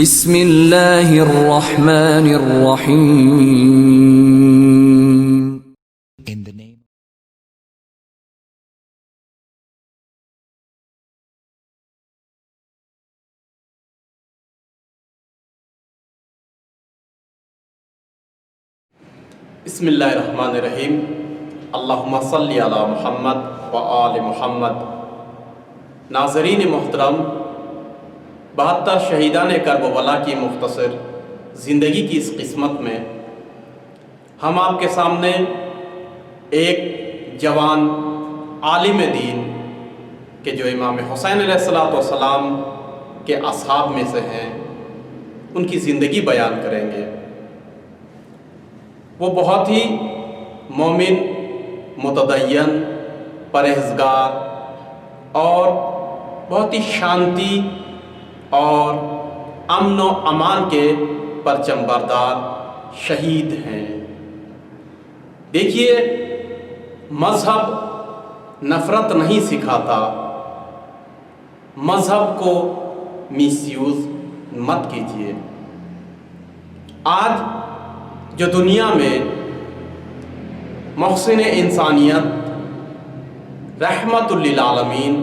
بسم اللہ الرحمن الرحیم. In the name بسم اللہ الرحمن الرحیم. اللہم صلی علی محمد و آل محمد. ناظرین محترم، 72 شہیدان کربلا کی مختصر زندگی کی اس قسمت میں ہم آپ کے سامنے ایک جوان عالم دین کہ جو امام حسین علیہ السلام کے اصحاب میں سے ہیں، ان کی زندگی بیان کریں گے. وہ بہت ہی مومن، متدین، پرہیزگار اور بہت ہی شانتی اور امن و امان کے پرچم بردار شہید ہیں. دیکھیے، مذہب نفرت نہیں سکھاتا، مذہب کو مس یوز مت کیجیے. آج جو دنیا میں محسن انسانیت، رحمت للعالمین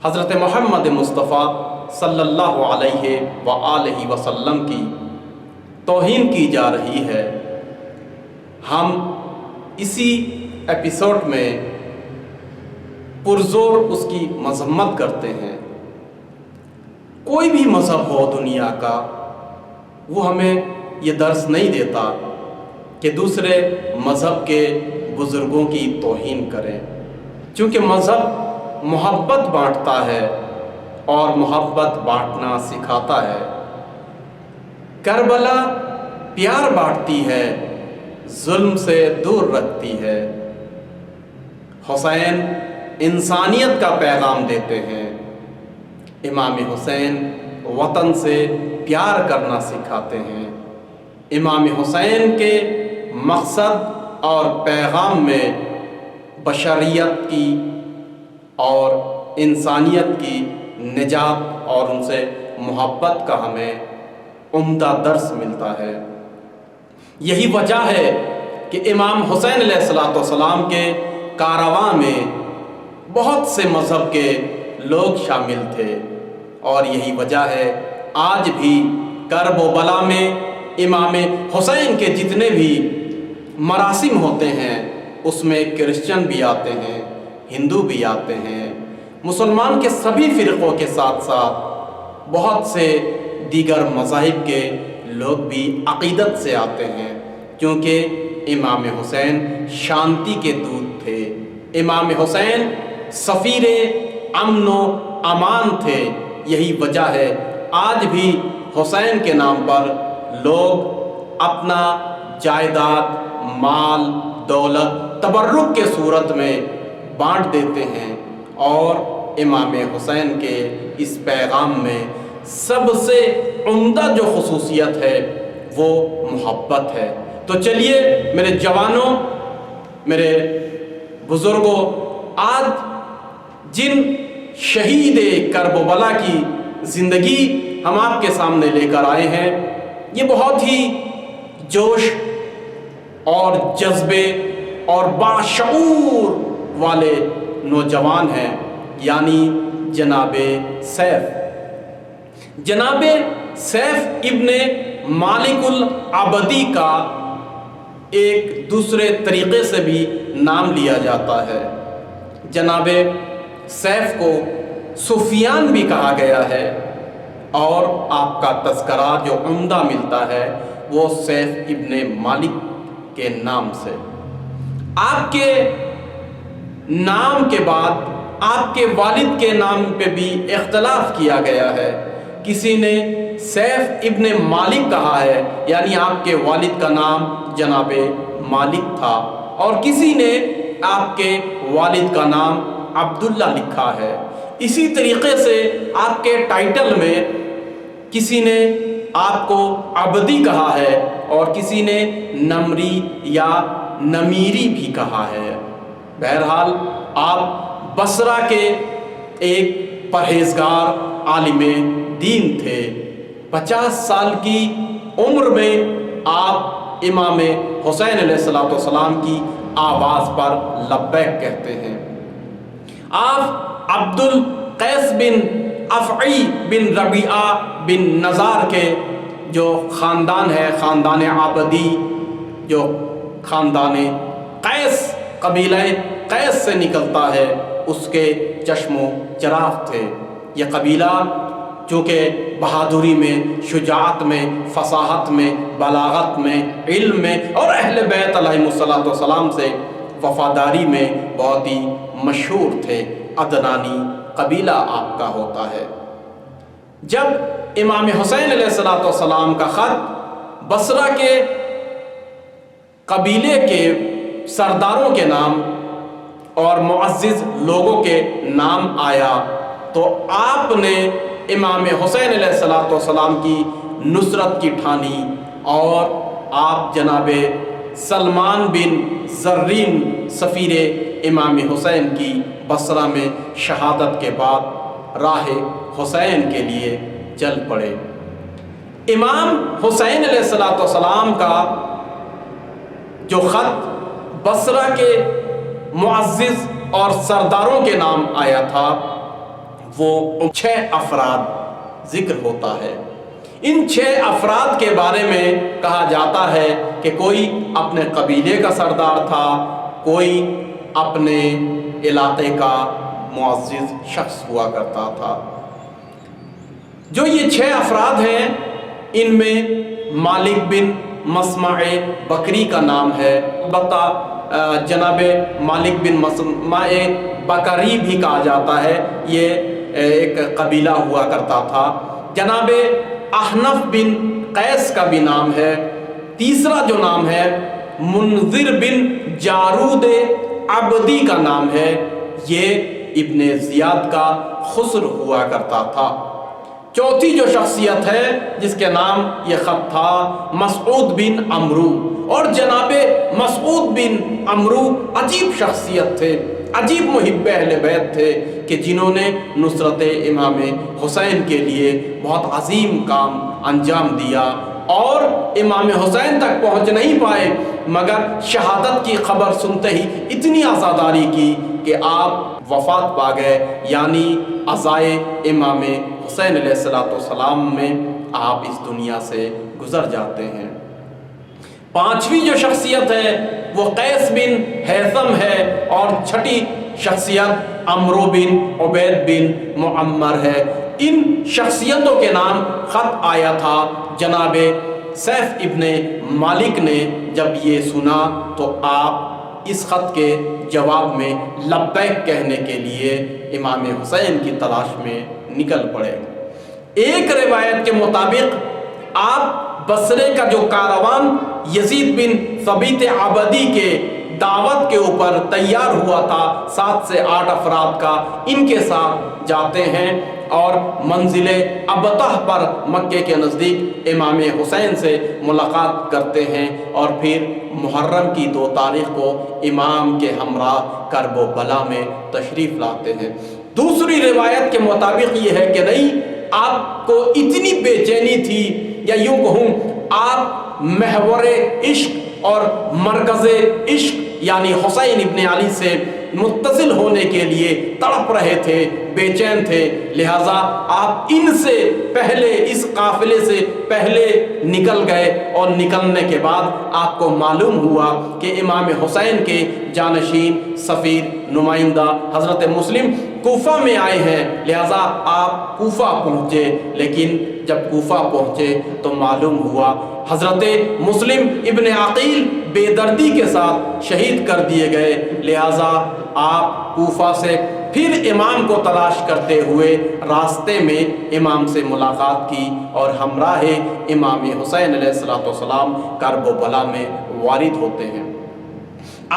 حضرت محمد مصطفیٰ صلی اللہ علیہ وآلہ وسلم کی توہین کی جا رہی ہے، ہم اسی ایپیسوڈ میں پرزور اس کی مذمت کرتے ہیں. کوئی بھی مذہب ہو دنیا کا، وہ ہمیں یہ درس نہیں دیتا کہ دوسرے مذہب کے بزرگوں کی توہین کریں، چونکہ مذہب محبت بانٹتا ہے اور محبت بانٹنا سکھاتا ہے. کربلا پیار بانٹتی ہے، ظلم سے دور رکھتی ہے. حسین انسانیت کا پیغام دیتے ہیں. امام حسین وطن سے پیار کرنا سکھاتے ہیں. امام حسین کے مقصد اور پیغام میں بشریت کی اور انسانیت کی نجات اور ان سے محبت کا ہمیں عمدہ درس ملتا ہے. یہی وجہ ہے کہ امام حسین علیہ السلام کے کارواں میں بہت سے مذہب کے لوگ شامل تھے، اور یہی وجہ ہے آج بھی کرب و بلا میں امام حسین کے جتنے بھی مراسم ہوتے ہیں اس میں کرسچن بھی آتے ہیں، ہندو بھی آتے ہیں، مسلمان کے سبھی فرقوں کے ساتھ ساتھ بہت سے دیگر مذاہب کے لوگ بھی عقیدت سے آتے ہیں، کیونکہ امام حسین شانتی کے دودھ تھے. امام حسین سفیر امن و امان تھے. یہی وجہ ہے آج بھی حسین کے نام پر لوگ اپنا جائیداد، مال، دولت تبرک کے صورت میں بانٹ دیتے ہیں، اور امام حسین کے اس پیغام میں سب سے عمدہ جو خصوصیت ہے وہ محبت ہے. تو چلیے میرے جوانوں، میرے بزرگوں، آج جن شہید کربلا کی زندگی ہم آپ کے سامنے لے کر آئے ہیں، یہ بہت ہی جوش اور جذبے اور باشعور والے نوجوان ہیں، یعنی جناب سیف. جناب سیف ابن مالک العبدی کا ایک دوسرے طریقے سے بھی نام لیا جاتا ہے. جناب سیف کو سفیان بھی کہا گیا ہے، اور آپ کا تذکرہ جو عمدہ ملتا ہے وہ سیف ابن مالک کے نام سے. آپ کے نام کے بعد آپ کے والد کے نام پہ بھی اختلاف کیا گیا ہے. کسی نے سیف ابن مالک کہا ہے، یعنی آپ کے والد کا نام جناب مالک تھا، اور کسی نے آپ کے والد کا نام عبداللہ لکھا ہے. اسی طریقے سے آپ کے ٹائٹل میں کسی نے آپ کو عبدی کہا ہے اور کسی نے نمری یا نمیری بھی کہا ہے. بہرحال آپ بصرہ کے ایک پرہیزگار عالم دین تھے. 50 سال کی عمر میں آپ امام حسین علیہ السلام کی آواز پر لبیک کہتے ہیں۔ آپ عبد القیس بن افعی بن ربیعہ بن نزار کے جو خاندان ہے، خاندان عابدی، جو خاندان قیس، قبیلہ قیس سے نکلتا ہے، اس کے چشم و چراغ تھے۔ یہ قبیلہ چونکہ بہادری میں، شجاعت میں، فصاحت میں، بلاغت میں، علم میں اور اہل بیت علیہ السلام سے وفاداری میں بہت ہی مشہور تھے۔ عدنانی قبیلہ آپ کا ہوتا ہے۔ جب امام حسین علیہ السلام کا خط بصرہ کے قبیلے کے سرداروں کے نام اور معزز لوگوں کے نام آیا تو آپ نے امام حسین علیہ السلام کی نصرت کی ٹھانی، اور آپ جناب سلمان بن زرین سفیر امام حسین کی بصرہ میں شہادت کے بعد راہ حسین کے لیے چل پڑے۔ امام حسین علیہ السلام کا جو خط بصرہ کے معزز اور سرداروں کے نام آیا تھا، وہ 6 افراد ذکر ہوتا ہے۔ ان 6 افراد کے بارے میں کہا جاتا ہے کہ کوئی اپنے قبیلے کا سردار تھا، کوئی اپنے علاقے کا معزز شخص ہوا کرتا تھا۔ جو یہ 6 افراد ہیں، ان میں مالک بن مسمع بکری کا نام ہے، البتہ جناب مالک بن مسمع بکری بھی کہا جاتا ہے، یہ ایک قبیلہ ہوا کرتا تھا۔ جناب احنف بن قیس کا بھی نام ہے۔ تیسرا جو نام ہے منذر بن جارود عبدی کا نام ہے، یہ ابن زیاد کا خسر ہوا کرتا تھا۔ چوتھی جو شخصیت ہے جس کے نام یہ خط تھا، مسعود بن عمرو، اور جناب مسعود بن عمرو عجیب شخصیت تھے، عجیب محب اہل بیت تھے کہ جنہوں نے نصرت امام حسین کے لیے بہت عظیم کام انجام دیا، اور امام حسین تک پہنچ نہیں پائے مگر شہادت کی خبر سنتے ہی اتنی عزاداری کی کہ آپ وفات پا گئے، یعنی عزائے امام حسین علیہ السلام میں آپ اس دنیا سے گزر جاتے ہیں۔ 5ویں جو شخصیت ہے وہ قیس بن حیثم ہے، اور 6ٹھی شخصیت عمرو بن عبید بن معمر ہے۔ ان شخصیتوں کے نام خط آیا تھا۔ جناب سیف ابن مالک نے جب یہ سنا تو آپ اس خط کے جواب میں لبیک کہنے کے لیے امام حسین کی تلاش میں نکل پڑے۔ ایک روایت کے مطابق آپ بصرے کا جو کاروان یزید بن ثبیت عبدی کے دعوت کے اوپر تیار ہوا تھا 7 سے 8 افراد کا، ان کے ساتھ جاتے ہیں اور منزل ابتح پر مکے کے نزدیک امام حسین سے ملاقات کرتے ہیں، اور پھر محرم کی 2 تاریخ کو امام کے ہمراہ کرب و بلا میں تشریف لاتے ہیں۔ دوسری روایت کے مطابق یہ ہے کہ نہیں، آپ کو اتنی بے چینی تھی، یا یوں کہوں آپ محور عشق اور مرکز عشق یعنی حسین ابن علی سے متصل ہونے کے لیے تڑپ رہے تھے، بے چین تھے، لہٰذا آپ ان سے پہلے، اس قافلے سے پہلے نکل گئے، اور نکلنے کے بعد آپ کو معلوم ہوا کہ امام حسین کے جانشین سفیر نمائندہ حضرت مسلم کوفہ میں آئے ہیں، لہٰذا آپ کوفہ پہنچے۔ لیکن جب کوفہ پہنچے تو معلوم ہوا حضرت مسلم ابن عقیل بے دردی کے ساتھ شہید کر دیے گئے، لہٰذا آپ کوفہ سے پھر امام کو تلاش کرتے ہوئے راستے میں امام سے ملاقات کی، اور ہمراہ امام حسین علیہ السلام کرب و بلا میں وارد ہوتے ہیں۔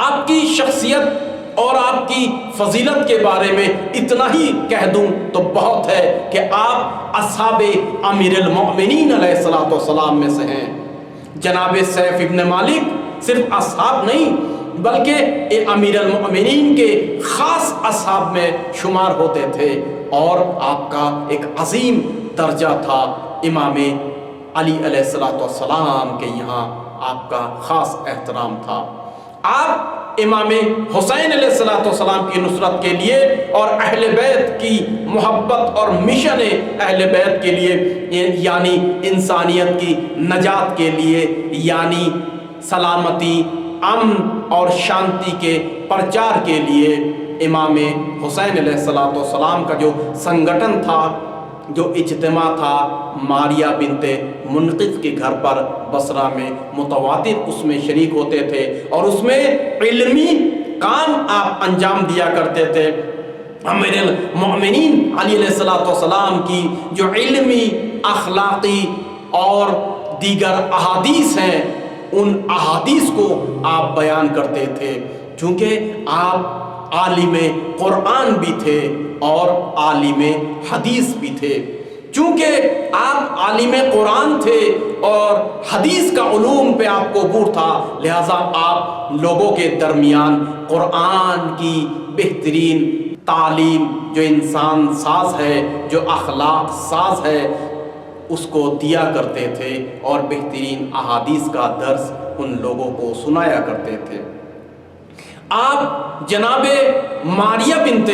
آپ کی شخصیت اور آپ کی فضیلت کے بارے میں اتنا ہی کہہ دوں تو بہت ہے کہ آپ اصحاب امیر المؤمنین علیہ السلام میں سے ہیں۔ جناب سیف ابن مالک صرف اصحاب نہیں بلکہ امیر المؤمنین کے خاص اصحاب میں شمار ہوتے تھے، اور آپ کا ایک عظیم درجہ تھا، امام علی علیہ السلام کے یہاں آپ کا خاص احترام تھا۔ آپ امام حسین علیہ السلام کی نصرت کے لیے اور اہل بیت کی محبت اور مشن اہل بیت کے لیے، یعنی انسانیت کی نجات کے لیے، یعنی سلامتی، امن اور شانتی کے پرچار کے لیے امام حسین علیہ السلام کا جو سنگٹن تھا، جو اجتماع تھا، ماریہ بنت منقذ کے گھر پر بصرہ میں متواتر اس میں شریک ہوتے تھے اور اس میں علمی کام آپ انجام دیا کرتے تھے۔ امیر المؤمنین علی علیہ السلام کی جو علمی، اخلاقی اور دیگر احادیث ہیں، ان احادیث کو آپ بیان کرتے تھے، چونکہ آپ عالم قرآن بھی تھے اور عالم حدیث بھی تھے۔ چونکہ آپ عالم قرآن تھے اور حدیث کا علوم پہ آپ کو عبور تھا، لہٰذا آپ لوگوں کے درمیان قرآن کی بہترین تعلیم، جو انسان ساز ہے، جو اخلاق ساز ہے، اس کو دیا کرتے تھے اور بہترین احادیث کا درس ان لوگوں کو سنایا کرتے تھے۔ آپ جناب ماریہ بنت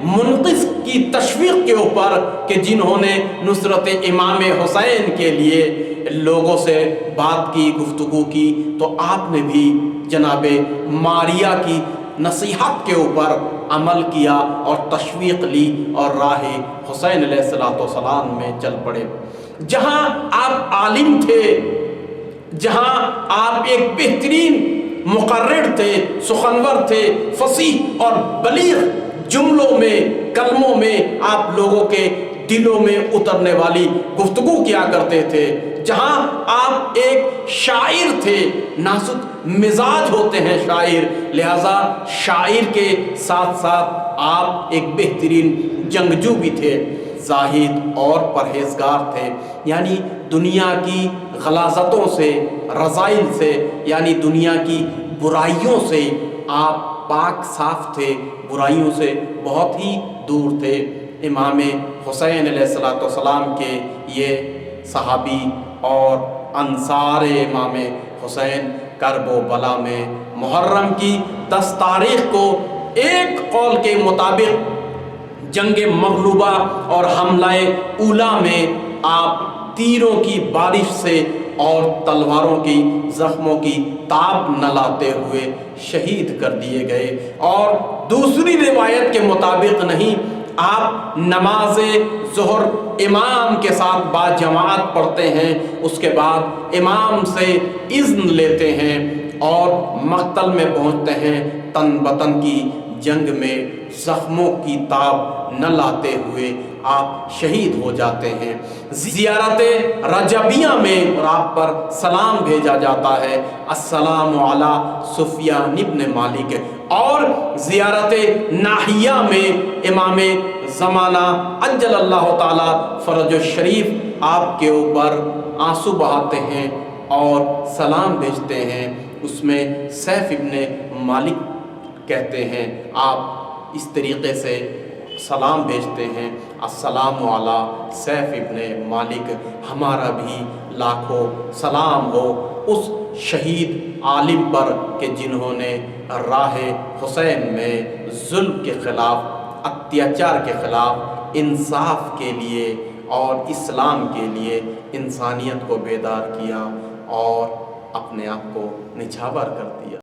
منقذ کی تشویق کے اوپر کہ جنہوں نے نصرت امام حسین کے لیے لوگوں سے بات کی، گفتگو کی، تو آپ نے بھی جناب ماریہ کی نصیحت کے اوپر عمل کیا اور تشویق لی اور راہ حسین علیہ السلام میں چل پڑے۔ جہاں آپ عالم تھے، جہاں آپ ایک بہترین مقرر تھے، سخنور تھے، فصیح اور بلیغ جملوں میں، کلموں میں آپ لوگوں کے دلوں میں اترنے والی گفتگو کیا کرتے تھے، جہاں آپ ایک شاعر تھے، نازک مزاج ہوتے ہیں شاعر، لہذا شاعر کے ساتھ ساتھ آپ ایک بہترین جنگجو بھی تھے، زاہد اور پرہیزگار تھے، یعنی دنیا کی غلاظتوں سے، رذائل سے، یعنی دنیا کی برائیوں سے آپ پاک صاف تھے، برائیوں سے بہت ہی دور تھے۔ امام حسین علیہ السلام کے یہ صحابی اور انصار امام حسین کرب و بلا میں محرم کی 10 تاریخ کو ایک قول کے مطابق جنگ مغلوبہ اور حملہ اولا میں آپ تیروں کی بارش سے اور تلواروں کی زخموں کی تاب نہ لاتے ہوئے شہید کر دیے گئے، اور دوسری روایت کے مطابق نہیں، آپ نماز ظہر امام کے ساتھ با جماعت پڑھتے ہیں، اس کے بعد امام سے اذن لیتے ہیں اور مقتل میں پہنچتے ہیں، تن بتن کی جنگ میں زخموں کی تاب نہ لاتے ہوئے آپ شہید ہو جاتے ہیں۔ زیارت رجبیہ میں اور آپ پر سلام بھیجا جاتا ہے، السلام علی سفیان ابن مالک، اور زیارت ناحیہ میں امام زمانہ عجل اللہ تعالی فرج الشریف آپ کے اوپر آنسو بہاتے ہیں اور سلام بھیجتے ہیں، اس میں سیف ابن مالک کہتے ہیں، آپ اس طریقے سے سلام بھیجتے ہیں، السلام علی سیف ابن مالک، ہمارا بھی لاکھوں سلام ہو اس شہید عالم پر کہ جنہوں نے راہ حسین میں ظلم کے خلاف، اتیاچار کے خلاف، انصاف کے لیے اور اسلام کے لیے انسانیت کو بیدار کیا اور اپنے آپ کو نچھاور کر دیا۔